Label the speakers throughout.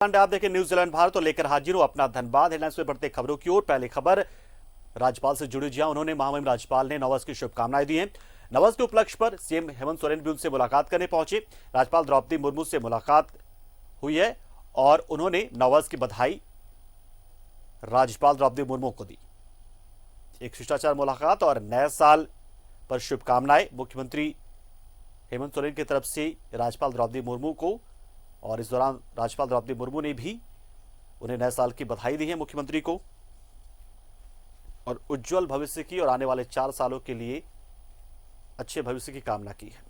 Speaker 1: आप देखें न्यूजीलैंड भारत और लेकर हाजिर हो अपना धनबाद। हेडलाइंस में बढ़ते खबरों की ओर। पहली खबर राज्यपाल से जुड़ी, जहां उन्होंने महामहिम राज्यपाल ने नववर्ष की शुभकामनाएं दी हैं। नववर्ष के उपलक्ष्य पर सीएम हेमंत सोरेन भी उनसे मुलाकात करने पहुंचे। राज्यपाल द्रौपदी मुर्मू से मुलाकात हुई है और उन्होंने नववर्ष की बधाई राज्यपाल द्रौपदी मुर्मू को दी। एक शिष्टाचार मुलाकात और नए साल पर शुभकामनाएं मुख्यमंत्री हेमंत सोरेन की तरफ से राज्यपाल द्रौपदी मुर्मू को, और इस दौरान राज्यपाल द्रौपदी मुर्मू ने भी उन्हें नए साल की बधाई दी है मुख्यमंत्री को, और उज्जवल भविष्य की और आने वाले 4 सालों के लिए अच्छे भविष्य की कामना की है।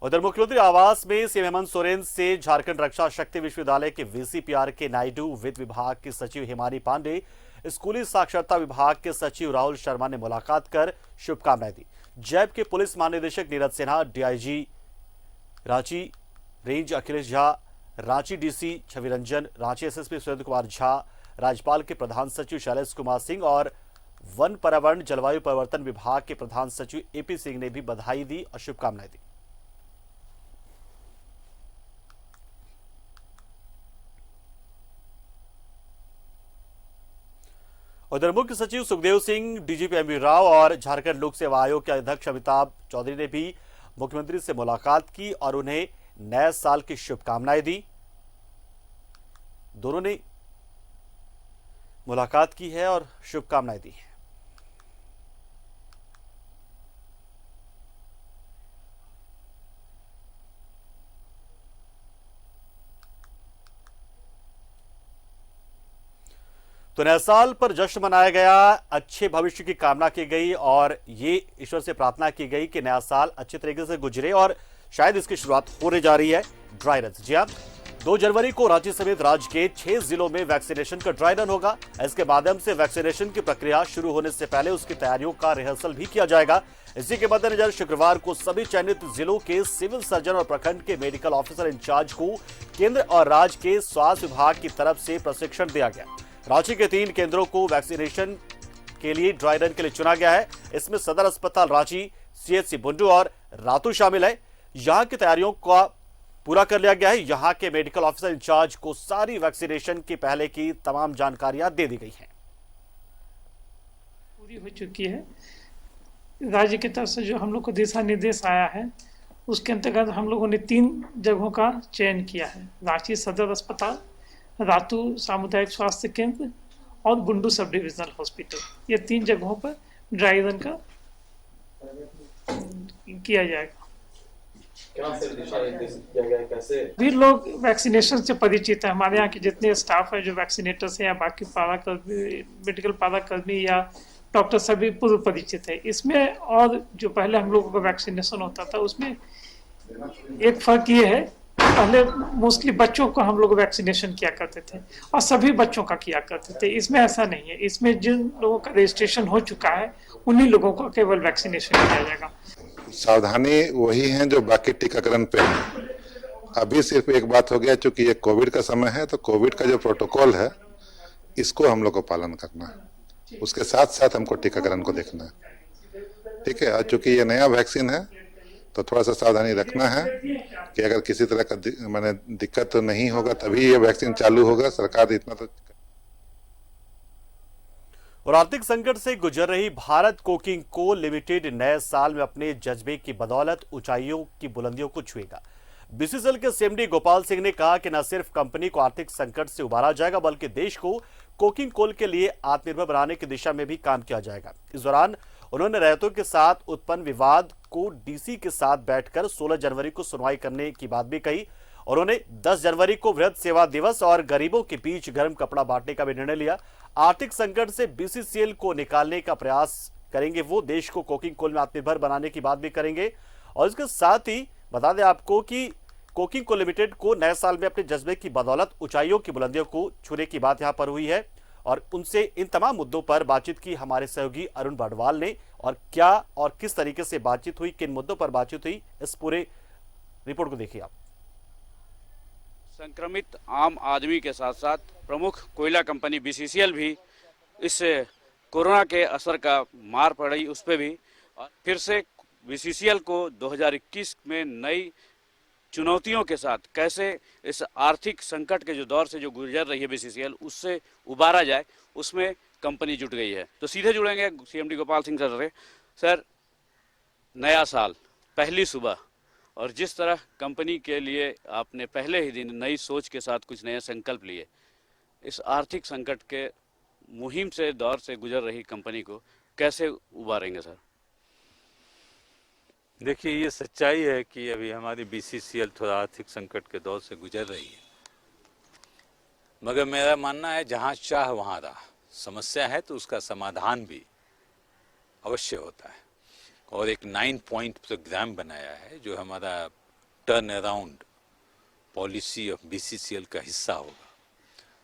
Speaker 1: उधर मुख्यमंत्री आवास में सीएम हेमंत सोरेन से झारखंड रक्षा शक्ति विश्वविद्यालय के वीसीपीआर के नायडू, वित्त विभाग की सचिव हिमानी पांडे, स्कूली साक्षरता विभाग के सचिव राहुल शर्मा ने मुलाकात कर शुभकामनाएं दी। जैब के पुलिस महानिदेशक Neeraj Sinha, DIG Ranchi range Akhilesh Jha, Ranchi DC Chhavi Ranjan, Ranchi SSP Surendra Kumar Jha, राज्यपाल के प्रधान सचिव शैलेश कुमार सिंह और वन पर्यावरण जलवायु परिवर्तन विभाग के प्रधान सचिव एपी सिंह ने भी बधाई दी और शुभकामनाएं दी। उधर मुख्य सचिव सुखदेव सिंह, डीजीपी एमवी राव और झारखंड लोक सेवा आयोग के अध्यक्ष अमिताभ चौधरी ने भी मुख्यमंत्री से मुलाकात की और उन्हें नए साल की शुभकामनाएं दी। दोनों ने मुलाकात की है और शुभकामनाएं दी हैं। तो नए साल पर जश्न मनाया गया, अच्छे भविष्य की कामना की गई और ये ईश्वर से प्रार्थना की गई कि नया साल अच्छे तरीके से गुजरे, और शायद इसकी शुरुआत होने जा रही है ड्राई रन। जी हां, 2 जनवरी को रांची समेत राज्य के 6 जिलों में वैक्सीनेशन का ड्राई रन होगा। इसके माध्यम से वैक्सीनेशन की प्रक्रिया शुरू होने से पहले उसकी तैयारियों का रिहर्सल भी किया जाएगा। इसी के मद्देनजर शुक्रवार को सभी चयनित जिलों के सिविल सर्जन और प्रखंड के मेडिकल ऑफिसर इंचार्ज को केंद्र और राज्य के स्वास्थ्य विभाग की तरफ से प्रशिक्षण दिया गया। रांची के 3 केंद्रों को वैक्सीनेशन के लिए ड्राई रन के लिए चुना गया है। इसमें सदर अस्पताल रांची, सीएचसी बुंडू और रातू शामिल है। यहां की तैयारियों का पूरा कर लिया गया है। यहां के मेडिकल ऑफिसर इंचार्ज को सारी वैक्सीनेशन के पहले की तमाम जानकारियां दे दी गई हैं।
Speaker 2: पूरी हो चुकी है। राज्य की तरफ से जो हम लोग को दिशा निर्देश आया है, उसके अंतर्गत हम लोगों ने 3 जगहों का चयन किया है। रांची सदर अस्पताल, रातू सामुदायिक स्वास्थ्य केंद्र और बुंडू सब डिविजनल हॉस्पिटल, ये 3 जगहों पर ड्राई रन का किया जाएगा। भी लोग वैक्सीनेशन से परिचित है। हमारे यहाँ के जितने स्टाफ है जो वैक्सीनेटर्स हैं या बाकी पाराकर्मी, मेडिकल पाराकर्मी या डॉक्टर सभी पूर्व परिचित है इसमें। और जो पहले हम लोगों का वैक्सीनेशन होता था उसमें एक फर्क ये है, पहले मोस्टली बच्चों को हम लोग वैक्सीनेशन किया करते थे और सभी बच्चों का किया करते थे। इसमें ऐसा नहीं है। इसमें जिन लोगों का रजिस्ट्रेशन हो चुका है उन्हीं लोगों को केवल वैक्सीनेशन किया जाएगा।
Speaker 3: सावधानी वही है जो बाकी टीकाकरण पे है। अभी सिर्फ एक बात हो गया, चूंकि ये कोविड का समय है तो कोविड का जो प्रोटोकॉल है इसको हम लोग को पालन करना है, उसके साथ साथ हमको टीकाकरण को देखना है। ठीक है, चूंकि ये नया वैक्सीन है तो थोड़ा सा सावधानी रखना है कि अगर किसी तरह का माने दिक्कत तो नहीं होगा तभी ये वैक्सीन चालू होगा। सरकार इतना तो।
Speaker 1: और आर्थिक संकट से गुजर रही भारत कोकिंग कोल लिमिटेड नए साल में अपने जज्बे की बदौलत ऊंचाइयों की बुलंदियों को छुएगा। बीसीसीएल के सीएमडी गोपाल सिंह ने कहा कि न सिर्फ कंपनी को आर्थिक संकट से उबारा जाएगा बल्कि देश को कोकिंग कोल के लिए आत्मनिर्भर बनाने की दिशा में भी काम किया जाएगा। इस दौरान उन्होंने रैयतों के साथ उत्पन्न विवाद को डीसी के साथ बैठकर 16 जनवरी को सुनवाई करने की बात भी कही। उन्होंने 10 जनवरी को वृहद सेवा दिवस और गरीबों के बीच गर्म कपड़ा बांटने का भी निर्णय लिया। आर्थिक संकट से बीसीसीएल को निकालने का प्रयास करेंगे वो, देश को कोकिंग कोल में आत्मनिर्भर बनाने की बात भी करेंगे। और इसके साथ ही बता दें आपको कि कोकिंग कोल लिमिटेड को नए साल में अपने जज्बे की बदौलत ऊंचाइयों की बुलंदियों को छूने की बात यहां पर हुई है। और उनसे इन तमाम मुद्दों पर बातचीत की हमारे सहयोगी अरुण बड़वाल ने। और क्या और किस तरीके से बातचीत हुई, किन मुद्दों पर बातचीत हुई, इस पूरे रिपोर्ट को देखिए आप।
Speaker 4: संक्रमित आम आदमी के साथ साथ प्रमुख कोयला कंपनी बीसीसीएल भी इस कोरोना के असर का मार पड़ी उस पर भी फिर से बीसीसीएल को 2021 में नई चुनौतियों के साथ कैसे इस आर्थिक संकट के जो दौर से जो गुजर रही है बीसीसीएल, उससे उबारा जाए, उसमें कंपनी जुट गई है। तो सीधे जुड़ेंगे सीएमडी गोपाल सिंह सर से। सर, नया साल, पहली सुबह, और जिस तरह कंपनी के लिए आपने पहले ही दिन नई सोच के साथ कुछ नए संकल्प लिए, इस आर्थिक संकट के मुहिम से दौर से गुजर रही कंपनी को कैसे उबारेंगे सर?
Speaker 5: देखिए, ये सच्चाई है कि अभी हमारी बीसीसीएल थोड़ा आर्थिक संकट के दौर से गुजर रही है, मगर मेरा मानना है जहाँ चाह वहाँ राह। समस्या है तो उसका समाधान भी अवश्य होता है, और एक 9 पॉइंट प्रोग्राम बनाया है जो हमारा turn around policy of BCCL का हिस्सा होगा।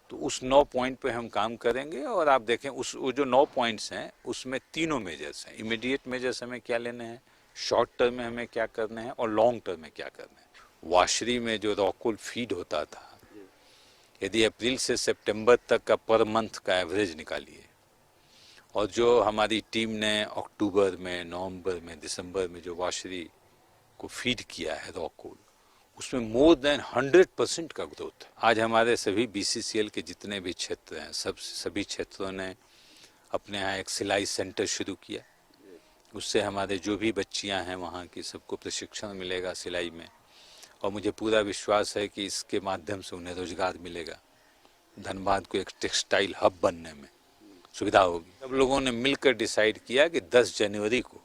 Speaker 5: तो उस 9 पॉइंट पे हम काम करेंगे, और आप देखें वो जो 9 पॉइंट्स हैं उसमें तीनों मेजर्स हैं। इमीडिएट मेजर्स हमें क्या लेने हैं, शॉर्ट टर्म में हमें क्या करना है, और लॉन्ग टर्म में क्या करना है। वाशरी में जो रॉकवूल फीड होता था, यदि अप्रैल से सितंबर तक का पर मंथ का एवरेज निकालिए, और जो हमारी टीम ने अक्टूबर में, नवंबर में, दिसंबर में जो वाशरी को फीड किया है रॉकवूल, उसमें मोर देन 100% का ग्रोथ है। आज हमारे सभी बीसीसीएल के जितने भी क्षेत्र हैं, सभी क्षेत्रों ने अपने यहाँ एक सिलाई सेंटर शुरू किया। उससे हमारे जो भी बच्चियां हैं वहाँ की सबको प्रशिक्षण मिलेगा सिलाई में, और मुझे पूरा विश्वास है कि इसके माध्यम से उन्हें रोजगार मिलेगा। धनबाद को एक टेक्सटाइल हब बनने में सुविधा होगी। सब लोगों ने मिलकर डिसाइड किया कि 10 जनवरी को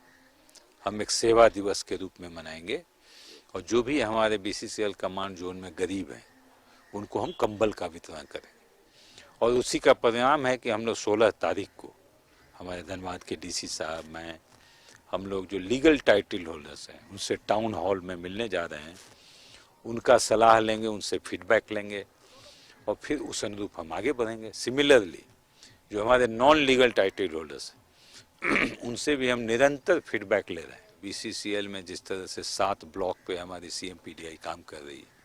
Speaker 5: हम एक सेवा दिवस के रूप में मनाएंगे, और जो भी हमारे बीसीसीएल कमांड जोन में गरीब हैं उनको हम कंबल का वितरण करेंगे। और उसी का परिणाम है कि हम लोग 16 तारीख को हमारे धनबाद के डीसी साहब, मैं, हम लोग जो लीगल टाइटल होल्डर्स हैं उनसे टाउन हॉल में मिलने जा रहे हैं, उनका सलाह लेंगे, उनसे फीडबैक लेंगे, और फिर उस अनुरूप हम आगे बढ़ेंगे। सिमिलरली जो हमारे नॉन लीगल टाइटल होल्डर्स हैं उनसे भी हम निरंतर फीडबैक ले रहे हैं। बीसीसीएल में जिस तरह से 7 ब्लॉक पे हमारी सीएमपीडीआई काम कर रही है,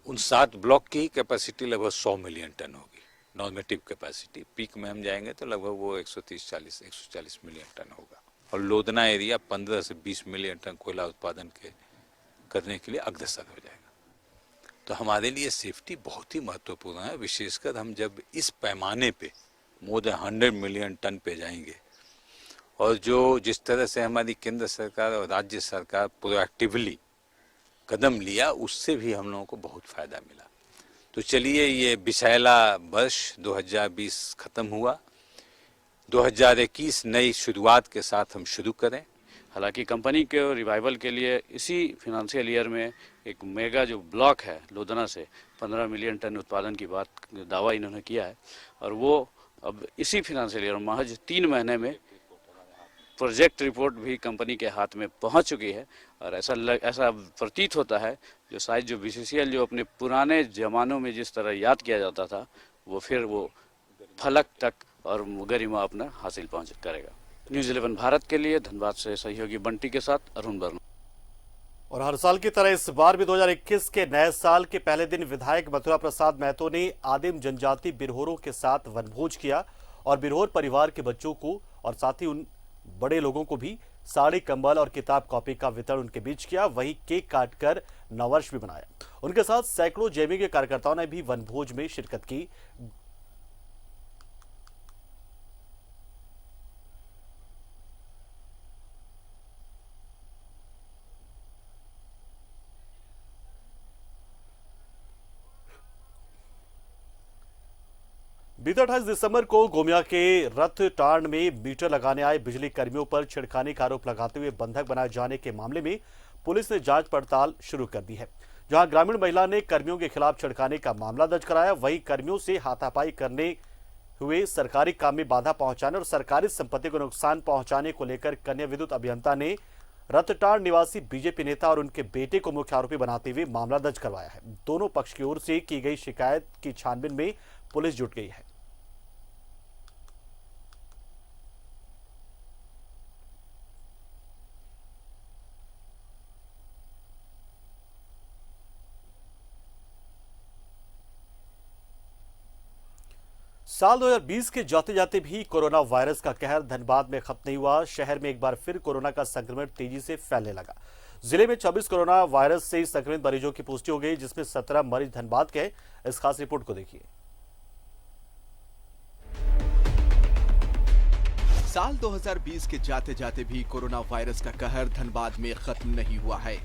Speaker 5: उन 7 ब्लॉक की कैपेसिटी लगभग 100 मिलियन टन होगी, नॉर्मेटिव कैपेसिटी। पीक में हम जाएंगे तो लगभग वो 130-140 मिलियन टन होगा, और लोधना एरिया 15 से 20 मिलियन टन कोयला उत्पादन करने के लिए अग्रसर हो जाएगा। तो हमारे लिए सेफ्टी बहुत ही महत्वपूर्ण है, विशेषकर हम जब इस पैमाने पे मोर देन 100 मिलियन टन पे जाएंगे, और जिस तरह से हमारी केंद्र सरकार और राज्य सरकार प्रोएक्टिवली कदम लिया, उससे भी हम लोगों को बहुत फायदा मिला। तो चलिए, ये विषैला वर्ष 2020 खत्म हुआ, 2021 नई शुरुआत के साथ हम शुरू करें।
Speaker 4: हालांकि कंपनी के रिवाइवल के लिए इसी फिनेंशियल ईयर में एक मेगा जो ब्लॉक है लोधना से 15 मिलियन टन उत्पादन की बात दावा इन्होंने किया है, और वो अब इसी फिनेंशियल ईयर महज 3 महीने में प्रोजेक्ट रिपोर्ट भी कंपनी के हाथ में पहुंच चुकी है। और ऐसा प्रतीत होता है जो शायद जो बीसीसीएल जो अपने पुराने ज़मानों में जिस तरह याद किया जाता था, वो फिर वो फलक तक और गरिमा अपना हासिल पहुंच करेगा। न्यूज़ 11 भारत के लिए धनबाद से सहयोगी बंटी के साथ अरुण वर्मा।
Speaker 1: और हर साल की तरह इस बार भी 2021 के नए साल के पहले दिन विधायक मथुरा प्रसाद महतो ने आदिम जनजाति बिरहोरों के साथ वनभोज किया, और बिरहोर परिवार के बच्चों को और साथ ही उन बड़े लोगों को भी साड़ी, कंबल और किताब कॉपी का वितरण उनके बीच किया। वहीं केक काटकर नववर्ष भी मनाया। उनके साथ सैकड़ों जेबी के कार्यकर्ताओं ने भी वनभोज में शिरकत की। बीते 28 दिसंबर को गोमिया के रथ टांड में मीटर लगाने आए बिजली कर्मियों पर छेड़खानी का आरोप लगाते हुए बंधक बनाए जाने के मामले में पुलिस ने जांच पड़ताल शुरू कर दी है। जहां ग्रामीण महिला ने कर्मियों के खिलाफ छेड़खानी का मामला दर्ज कराया, वहीं कर्मियों से हाथापाई करने हुए, सरकारी काम में बाधा पहुंचाने और सरकारी संपत्ति को नुकसान पहुंचाने को लेकर कन्या विद्युत अभियंता ने रतटांड निवासी बीजेपी नेता और उनके बेटे को मुख्य आरोपी बनाते हुए मामला दर्ज करवाया है। दोनों पक्ष की ओर से की गई शिकायत की छानबीन में पुलिस जुट गई है। साल 2020 के जाते जाते भी कोरोना वायरस का कहर धनबाद में खत्म नहीं हुआ। शहर में एक बार फिर कोरोना का संक्रमण तेजी से फैलने लगा। जिले में 26 कोरोना वायरस से संक्रमित मरीजों की पुष्टि हो गई, जिसमें 17 मरीज धनबाद के। इस खास रिपोर्ट को देखिए।
Speaker 6: साल 2020 के जाते जाते भी कोरोना वायरस का कहर धनबाद में खत्म नहीं हुआ है,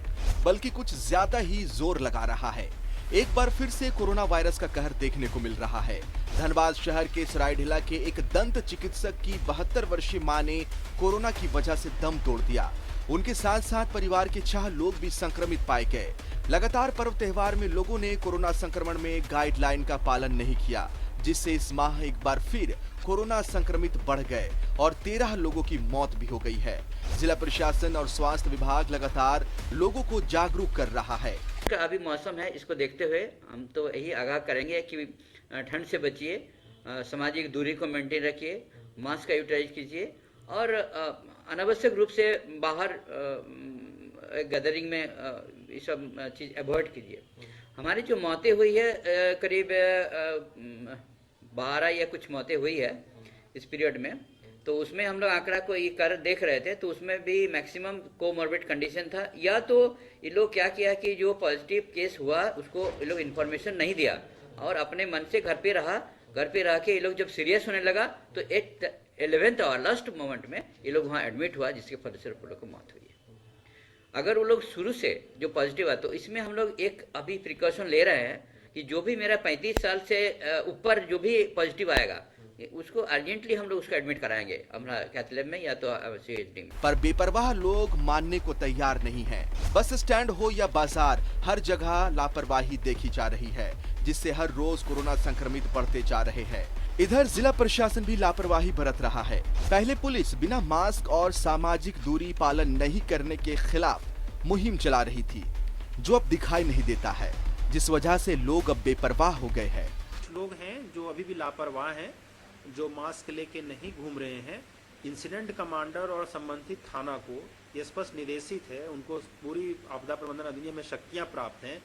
Speaker 6: बल्कि कुछ ज्यादा ही जोर लगा रहा है। एक बार फिर से कोरोना वायरस का कहर देखने को मिल रहा है। धनबाद शहर के सरायढीला के एक दंत चिकित्सक की 72 वर्षीय मां ने कोरोना की वजह से दम तोड़ दिया। उनके साथ साथ परिवार के 6 लोग भी संक्रमित पाए गए। लगातार पर्व त्योहार में लोगों ने कोरोना संक्रमण में गाइडलाइन का पालन नहीं किया, जिससे इस माह एक बार फिर कोरोना संक्रमित बढ़ गए और 13 लोगों की मौत भी हो गई है। जिला प्रशासन और स्वास्थ्य विभाग लगातार लोगों को जागरूक कर रहा है।
Speaker 7: अभी मौसम है, इसको देखते हुए हम तो यही आगाह करेंगे कि ठंड से बचिए, सामाजिक दूरी को मेंटेन रखिए, मास्क का यूटिलाइज कीजिए और अनावश्यक रूप से बाहर गैदरिंग में ये सब चीज़ अवॉइड कीजिए। हमारी जो मौतें हुई है करीब 12 या कुछ मौतें हुई है इस पीरियड में, तो उसमें हम लोग आंकड़ा को ये कर देख रहे थे, तो उसमें भी मैक्सिमम कोमॉर्बिड कंडीशन था, या तो ये लोग क्या किया कि जो पॉजिटिव केस हुआ उसको ये लोग इन्फॉर्मेशन नहीं दिया और अपने मन से घर पे रह के ये लोग जब सीरियस होने लगा तो 11th और लास्ट मोमेंट में ये लोग वहाँ एडमिट हुआ, जिसके फल से लोगों को मौत हुई है। अगर वो लोग शुरू से जो पॉजिटिव है, तो इसमें हम लोग एक अभी प्रिकॉशन ले रहे हैं कि जो भी मेरा 35 साल से ऊपर जो भी पॉजिटिव आएगा उसको अर्जेंटली हम लोग उसको एडमिट कराएंगे हमारा कैथलैब में या तो CHD में।
Speaker 6: पर बेपरवाह लोग मानने को तैयार नहीं हैं। बस स्टैंड हो या बाजार, हर जगह लापरवाही देखी जा रही है, जिससे हर रोज कोरोना संक्रमित बढ़ते जा रहे हैं। इधर जिला प्रशासन भी लापरवाही बरत रहा है। पहले पुलिस बिना मास्क और सामाजिक दूरी पालन नहीं करने के खिलाफ मुहिम चला रही थी, जो अब दिखाई नहीं देता है, जिस वजह से लोग अब बेपरवाह हो गए हैं।
Speaker 8: कुछ लोग हैं जो अभी भी लापरवाह हैं, जो मास्क लेके नहीं घूम रहे हैं। इंसिडेंट कमांडर और संबंधित थाना को ये स्पष्ट निर्देशित है, उनको पूरी आपदा प्रबंधन अधिनियम में शक्तियां प्राप्त हैं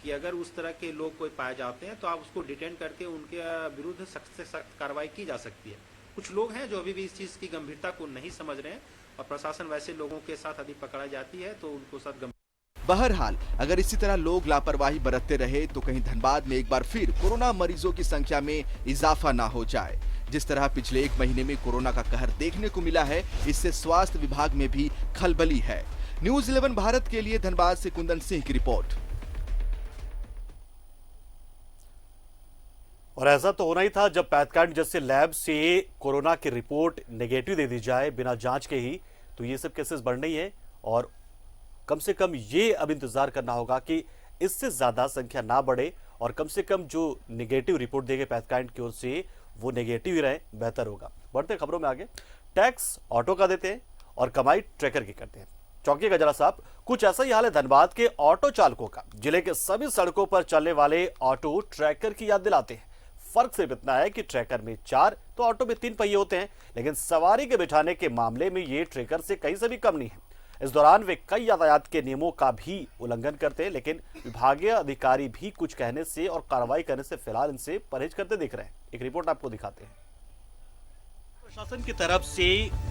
Speaker 8: कि अगर उस तरह के लोग कोई पाए जाते हैं तो आप उसको डिटेन करके उनके विरुद्ध सख्त से सख्त कार्रवाई की जा सकती है। कुछ लोग हैं जो अभी भी इस चीज़ की गंभीरता को नहीं समझ रहे हैं और प्रशासन वैसे लोगों के साथ यदि पकड़ा जाती है तो उनको साथ
Speaker 6: बहरहाल अगर इसी तरह लोग लापरवाही बरतते रहे तो कहीं धनबाद में एक बार फिर कोरोना मरीजों की संख्या में इजाफा ना हो जाए। जिस तरह पिछले 1 महीने में कोरोना का कहर देखने को मिला है, इससे स्वास्थ्य विभाग में भी खलबली है। न्यूज़ 11 भारत के लिए धनबाद से कुंदन सिंह की रिपोर्ट।
Speaker 1: और ऐसा तो होना ही था जब पैथकांड जैसे लैब से कोरोना की रिपोर्ट नेगेटिव दे दी जाए बिना जांच के ही, तो ये सब केसेस बढ़ने ही है और कम से कम ये अब इंतजार करना होगा कि इससे ज्यादा संख्या ना बढ़े और कम से कम जो नेगेटिव रिपोर्ट देंगे पैथकांड की ओर से वो नेगेटिव ही रहे, बेहतर होगा। बढ़ते खबरों में आगे। टैक्स ऑटो का देते हैं और कमाई ट्रैकर की करते हैं। चौकी का जरा साहब, कुछ ऐसा ही हाल है धनबाद के ऑटो चालकों का। जिले के सभी सड़कों पर चलने वाले ऑटो ट्रैकर की याद दिलाते हैं। फर्क सिर्फ इतना है कि ट्रैकर में 4 तो ऑटो में 3 पहिए होते हैं, लेकिन सवारी के बिठाने के मामले में ये ट्रैकर से कहीं से भी कम नहीं है। इस दौरान वे कई यातायात के नियमों का भी उल्लंघन करते हैं, लेकिन विभागीय अधिकारी भी कुछ कहने से और कार्रवाई करने से फिलहाल इनसे परहेज करते दिख रहे हैं। एक रिपोर्ट आपको दिखाते हैं। प्रशासन की तरफ से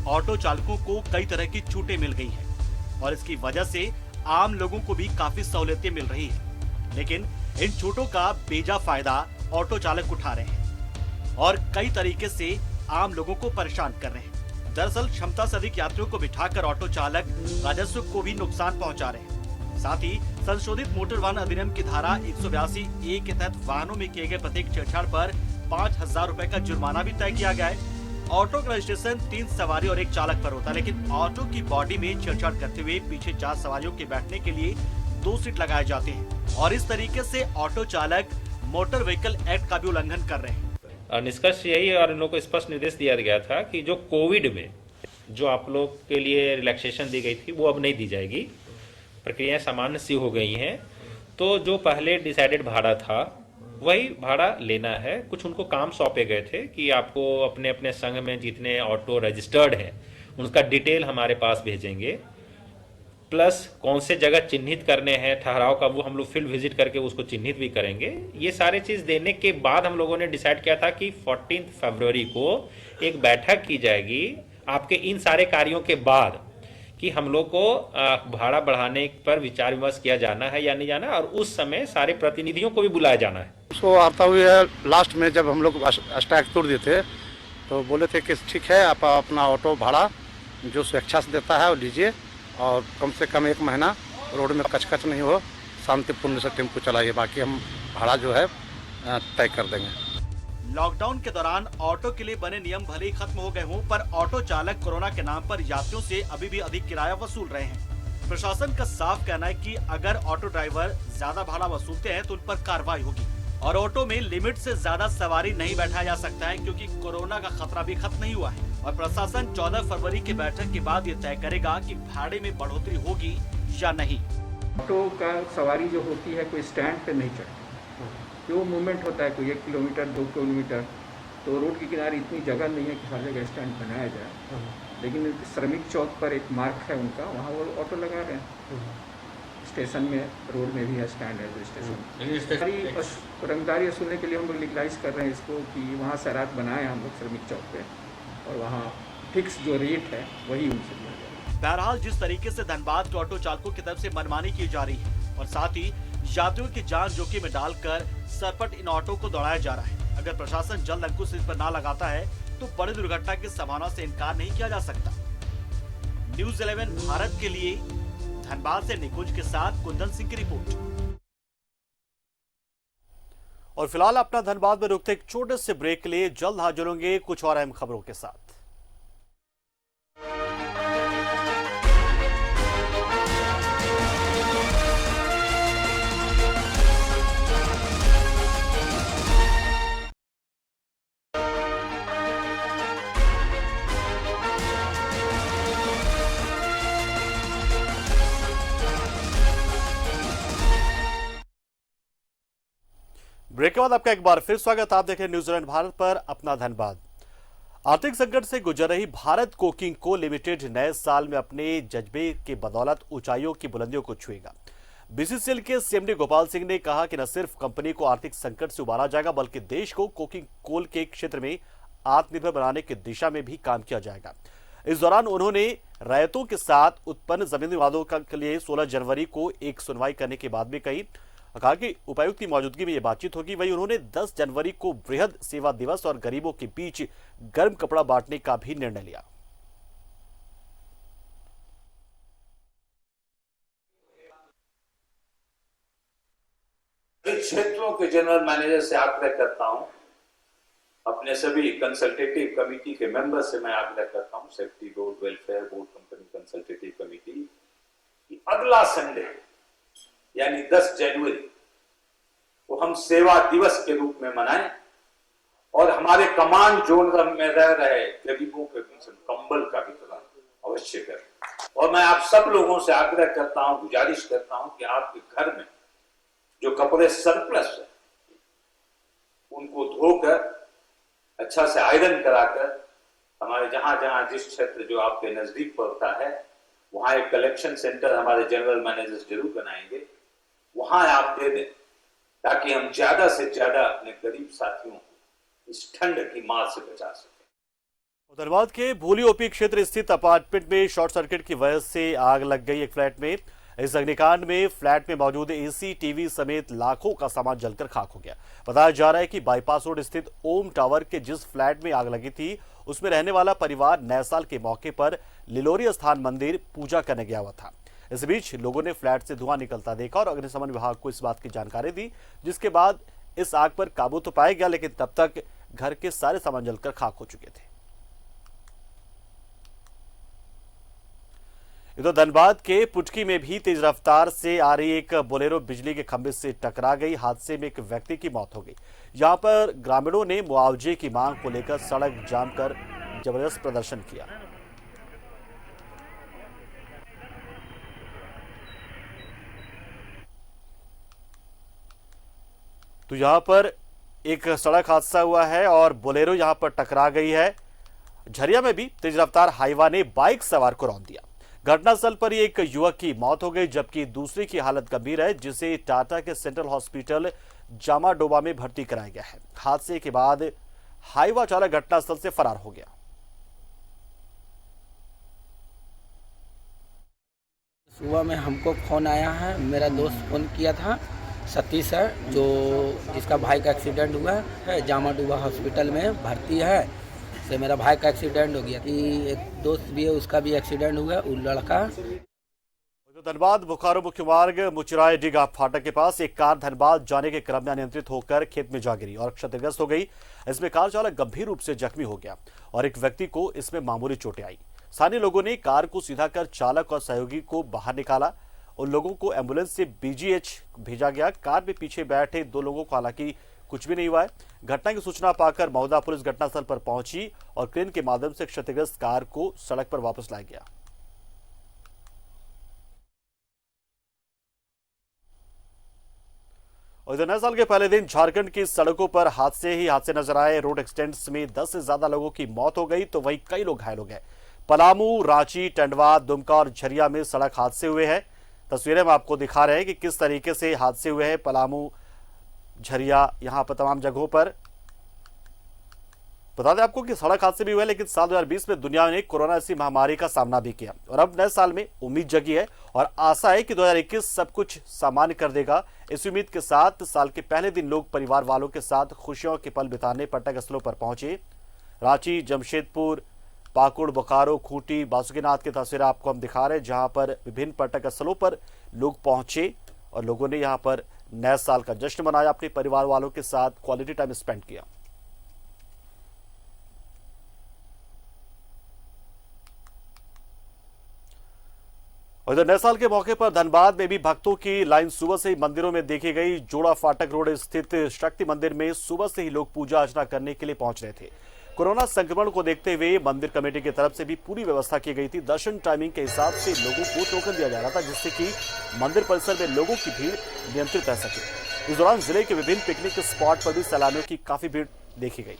Speaker 1: ऑटो चालकों को कई तरह की छूटें मिल गई हैं और इसकी वजह से आम लोगों को भी काफी सहूलियतें मिल रही हैं, लेकिन इन छूटों का बेजा फायदा ऑटो चालक उठा रहे हैं और कई तरीके से आम लोगों को परेशान कर रहे हैं। दरअसल क्षमता से अधिक यात्रियों को बिठाकर ऑटो चालक राजस्व को भी नुकसान पहुंचा रहे हैं। साथ ही संशोधित मोटर वाहन अधिनियम की धारा 182A के तहत वाहनों में किए गए प्रत्येक छेड़छाड़ पर 5,000 रुपए का जुर्माना भी तय किया गया है। ऑटो का रजिस्ट्रेशन 3 सवारी और 1 चालक पर होता है, लेकिन ऑटो की बॉडी में छेड़छाड़ करते हुए पीछे 4 सवारियों के बैठने के लिए 2 सीट लगाए जाते हैं और इस तरीके से ऑटो चालक मोटर व्हीकल एक्ट का भी उल्लंघन कर रहे हैं।
Speaker 9: निष्कर्ष यही और इन लोगों को स्पष्ट निर्देश दिया गया था कि जो कोविड में जो आप लोग के लिए रिलैक्सेशन दी गई थी वो अब नहीं दी जाएगी, प्रक्रियाएं सामान्य सी हो गई हैं। तो जो पहले डिसाइडेड भाड़ा था वही भाड़ा लेना है। कुछ उनको काम सौंपे गए थे कि आपको अपने अपने संघ में जितने ऑटो रजिस्टर्ड हैं उनका डिटेल हमारे पास भेजेंगे प्लस कौन से जगह चिन्हित करने हैं ठहराव का, वो हम लोग फील्ड विजिट करके उसको चिन्हित भी करेंगे। ये सारे चीज़ देने के बाद हम लोगों ने डिसाइड किया था कि 14 फरवरी को एक बैठक की जाएगी आपके इन सारे कार्यों के बाद, कि हम लोग को भाड़ा बढ़ाने पर विचार विमर्श किया जाना है या नहीं जाना, और उस समय सारे प्रतिनिधियों को भी बुलाया जाना है।
Speaker 10: उसको आता हुए लास्ट में जब हम लोग स्ट्राइक तोड़ दिए थे तो बोले थे कि ठीक है, आप अपना ऑटो भाड़ा जो स्वेच्छा से देता है वो लीजिए, और कम से कम 1 महीना रोड में कचकच नहीं हो, शांतिपूर्ण से टेम्पो चलाइए, बाकी हम भाड़ा जो है तय कर देंगे।
Speaker 1: लॉकडाउन के दौरान ऑटो के लिए बने नियम भले ही खत्म हो गए हों, पर ऑटो चालक कोरोना के नाम पर यात्रियों से अभी भी अधिक किराया वसूल रहे हैं। प्रशासन का साफ कहना है कि अगर ऑटो ड्राइवर ज्यादा भाड़ा वसूलते हैं तो उन पर कार्रवाई होगी, और ऑटो में लिमिट से ज्यादा सवारी नहीं बैठाया जा सकता है, क्योंकि कोरोना का खतरा भी खत्म नहीं हुआ है। और प्रशासन 14 फरवरी की बैठक के बाद ये तय करेगा कि भाड़े में बढ़ोतरी होगी या नहीं।
Speaker 11: ऑटो का सवारी जो होती है कोई स्टैंड पे नहीं चढ़ती, जो मूवमेंट होता है कोई 1 किलोमीटर 2 किलोमीटर, तो रोड के किनारे इतनी जगह नहीं है कि हर जगह स्टैंड बनाया जाए, लेकिन श्रमिक चौक पर एक मार्ग है उनका, वहाँ वो ऑटो लगा रहे हैं। स्टेशन में रोड में भी है स्टैंड है, जो स्टेशन रंगदारी वसूलने के लिए हम लोग लीगलाइज कर रहे हैं इसको, कि वहाँ सैरात बनाए हम लोग श्रमिक चौक पे, और वहाँ फिक्स जो रेट है वही उनसे लिया जाए।
Speaker 1: बहरहाल जिस तरीके से धनबाद के ऑटो चालकों की तरफ से मनमानी की जा रही है, और साथ ही यात्रियों की जान जोखिम में डालकर सरपट इन ऑटो को दौड़ाया जा रहा है, अगर प्रशासन जल्द अंकुश इस पर ना लगाता है तो बड़ी दुर्घटना की संभावना से इनकार नहीं किया जा सकता। न्यूज़ 11 भारत के लिए धनबाद से निकुंज के साथ कुंदन सिंह की रिपोर्ट। और फिलहाल अपना धनबाद में रुकते एक छोटे से ब्रेक के लिए जल्द हाजिर होंगे कुछ और अहम खबरों के साथ। ब्रेक के बाद आपका एक बार फिर स्वागत। आप देख रहे हैं न्यूज़ 11 भारत पर अपना धनबाद। आर्थिक संकट से गुजर रही भारत कोकिंग को लिमिटेड नए साल में अपने जज्बे के बदौलत ऊंचाइयों की बुलंदियों को छुएगा। बीसीसीएल के सीएमडी गोपाल सिंह ने कहा कि न सिर्फ कंपनी को आर्थिक संकट से उबारा जाएगा, बल्कि देश को कोकिंग कोल के क्षेत्र में आत्मनिर्भर बनाने की दिशा में भी काम किया जाएगा। इस दौरान उन्होंने रैयतों के साथ उत्पन्न जमीनी विवादों के लिए 16 जनवरी को एक सुनवाई करने की बात भी कहा कि उपायुक्त की मौजूदगी में यह बातचीत होगी। वहीं उन्होंने 10 जनवरी को बृहद सेवा दिवस और गरीबों के बीच गर्म कपड़ा बांटने का भी निर्णय लिया।
Speaker 5: क्षेत्रों के जनरल मैनेजर से आग्रह करता हूं, अपने सभी कंसल्टेटिव कमेटी के मेंबर से मैं आग्रह करता हूं, safety board, welfare board, company consultative committee, कि अगला संडे यानी 10 जनवरी को हम सेवा दिवस के रूप में मनाएं, और हमारे कमांड जोन में रह रहे गरीबों के बीच कंबल का वितरण अवश्य करें। और मैं आप सब लोगों से आग्रह करता हूं, गुजारिश करता हूं कि आपके घर में जो कपड़े सरप्लस है उनको धोकर अच्छा से आयरन कराकर हमारे जहां जहां जिस क्षेत्र जो आपके नजदीक पड़ता है वहां एक कलेक्शन सेंटर हमारे जनरल मैनेजर्स जरूर बनाएंगे, वहां आप दे दें, ताकि हम ज्यादा से ज्यादा अपने गरीब साथियों को इस ठंड की मार से बचा सकें।
Speaker 1: धनबाद के भूली ओपी क्षेत्र स्थित अपार्टमेंट में शॉर्ट सर्किट की वजह से आग लग गई एक फ्लैट में। इस अग्निकांड में फ्लैट में मौजूद एसी, टीवी समेत लाखों का सामान जलकर खाक हो गया। बताया जा रहा है कि बाईपास रोड स्थित ओम टावर के जिस फ्लैट में आग लगी थी उसमें रहने वाला परिवार नए साल के मौके पर लिलोरी स्थान मंदिर पूजा करने गया हुआ था। इस बीच लोगों ने फ्लैट से धुआं निकलता देखा और अग्निशमन विभाग को इस बात की जानकारी दी, जिसके बाद इस आग पर काबू तो पाया गया, लेकिन तब तक घर के सारे सामान जलकर खाक हो चुके थे। इधर धनबाद के पुटकी में भी तेज रफ्तार से आ रही एक बोलेरो बिजली के खंभे से टकरा गई। हादसे में एक व्यक्ति की मौत हो गई। यहां पर ग्रामीणों ने मुआवजे की मांग को लेकर सड़क जाम कर जबरदस्त प्रदर्शन किया। तो यहां पर एक सड़क हादसा हुआ है और बोलेरो यहां पर टकरा गई है। झरिया में भी तेज रफ्तार हाईवा ने बाइक सवार को रौंद दिया। घटनास्थल पर ही एक युवक की मौत हो गई, जबकि दूसरे की हालत गंभीर है, जिसे टाटा के सेंट्रल हॉस्पिटल जामाडोबा में भर्ती कराया गया है। हादसे के बाद हाईवा चालक घटनास्थल से फरार हो गया।
Speaker 12: सुबह में हमको फोन आया है, मेरा दोस्त फोन किया था, सतीश है, जो जिसका भाई का एक्सीडेंट हुआ है, जामाडोबा हॉस्पिटल में भर्ती है। से मेरा भाई का एक्सीडेंट हो गया कि एक दोस्त भी है, उसका भी एक्सीडेंट हुआ, वो लड़का।
Speaker 1: धनबाद बोकारो मुख्य मार्ग मुचराई डिगा फाटक के पास एक कार धनबाद जाने के क्रम में अनियंत्रित होकर खेत में जा गिरी और क्षतिग्रस्त हो गई। इसमें कार चालक गंभीर रूप से जख्मी हो गया और एक व्यक्ति को इसमें मामूली चोटें आई। स्थानीय लोगों ने कार को सीधा कर चालक और सहयोगी को बाहर निकाला। उन लोगों को एम्बुलेंस से बीजीएच भेजा गया। कार में पीछे बैठे 2 लोगों को हालांकि कुछ भी नहीं हुआ है। घटना की सूचना पाकर मौदा पुलिस घटनास्थल पर पहुंची और क्रेन के माध्यम से क्षतिग्रस्त कार को सड़क पर वापस लाया गया। और इधर नए साल के पहले दिन झारखंड की सड़कों पर हादसे नजर आए। रोड एक्सीडेंट्स में 10 से ज्यादा लोगों की मौत हो गई तो वहीं कई लोग घायल हो गए। पलामू, रांची, टंडवा, दुमका और झरिया में सड़क हादसे हुए हैं। तस्वीरें हम आपको दिखा रहे हैं कि किस तरीके से हादसे हुए हैं। पलामू, झरिया, यहां पर तमाम जगहों पर। बता दें आपको कि सड़क हादसे भी हुए, लेकिन साल 2020 में दुनिया ने कोरोना जैसी महामारी का सामना भी किया और अब नए साल में उम्मीद जगी है और आशा है कि 2021 सब कुछ सामान्य कर देगा। इस उम्मीद के साथ साल के पहले दिन लोग परिवार वालों के साथ खुशियों के पल बिताने पर्यटक स्थलों पर पहुंचे। रांची, जमशेदपुर, पाकुड़, बोकारो, खूंटी, बासुकीनाथ की तस्वीरें आपको हम दिखा रहे हैं, जहां पर विभिन्न पर्यटक स्थलों पर लोग पहुंचे और लोगों ने यहां पर नए साल का जश्न मनाया, अपने परिवार वालों के साथ क्वालिटी टाइम स्पेंड किया। और इधर नए साल के मौके पर धनबाद में भी भक्तों की लाइन सुबह से ही मंदिरों में देखी गई। जोड़ा फाटक रोड स्थित शक्ति मंदिर में सुबह से ही लोग पूजा अर्चना करने के लिए पहुंच रहे थे। कोरोना संक्रमण को देखते हुए मंदिर कमेटी की तरफ से भी पूरी व्यवस्था की गई थी। दर्शन टाइमिंग के हिसाब से लोगों को टोकन दिया जा रहा था, जिससे कि मंदिर परिसर में लोगों की भीड़ नियंत्रित रह सके। इस दौरान जिले के विभिन्न पिकनिक स्पॉट पर भी सैलानियों की काफी भीड़ देखी गई।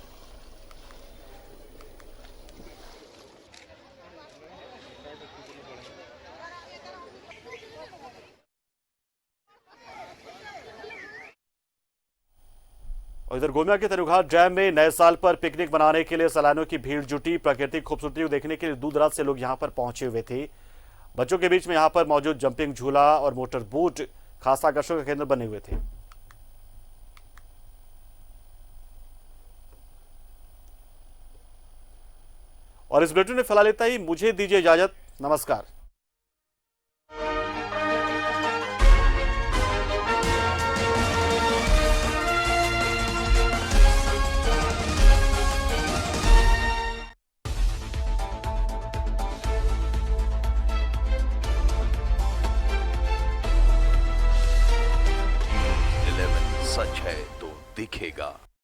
Speaker 1: और इधर गोमिया के तनुघाट डैम में नए साल पर पिकनिक मनाने के लिए सैलानियों की भीड़ जुटी। प्राकृतिक खूबसूरती को देखने के लिए दूर दराज से लोग यहां पर पहुंचे हुए थे। बच्चों के बीच में यहां पर मौजूद जंपिंग झूला और मोटर बोट खास आकर्षण का केंद्र बने हुए थे। और इस बुलेटिन में फिलहाल इतना ही। मुझे दीजिए इजाजत। नमस्कार।
Speaker 13: सच है तो दिखेगा।